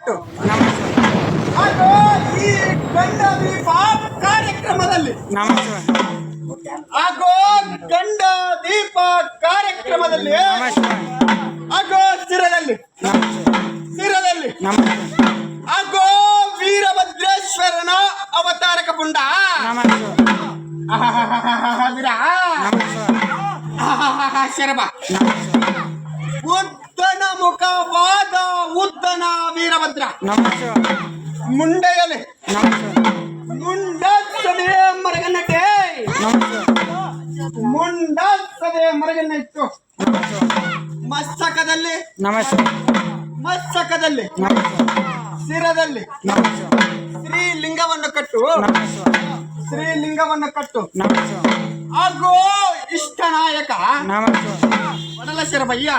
ಕಟ್ಟು. ನಮಸ್ತೆ ಹಾಗೂ ಈ ಗಂಡ ದೀಪ ಕಾರ್ಯಕ್ರಮದಲ್ಲಿ ಹಾಗೂ ಗಂಡ ದೀಪ ಕಾರ್ಯಕ್ರಮದಲ್ಲಿ ಹಾಗೂ ಸ್ಥಿರದಲ್ಲಿ ಹಾಗೂ ವೀರಭದ್ರೇಶ್ವರನ ಅವತಾರಕ ಪುಂಡ ವೀರ ಶರಭ ಉದ್ದನ ಮುಖವಾದ ಉದ್ದನ ವೀರಭದ್ರ ಮುಂಡೆಯಲೆ ಮುಂಡಸದೆ ಮರಗನ್ನಟ್ಟೆ ಮುಂಡಸದೆ ಮರಗನ್ನ ಇಟ್ಟು ಮಸ್ತಕದಲ್ಲಿ ಶಿರದಲ್ಲಿ ಶ್ರೀಲಿಂಗವನ್ನು ಕಟ್ಟು ಹಾಗೂ ಇಷ್ಟ ನಾಯಕ ಒಡಲ ಶರಭಯ್ಯ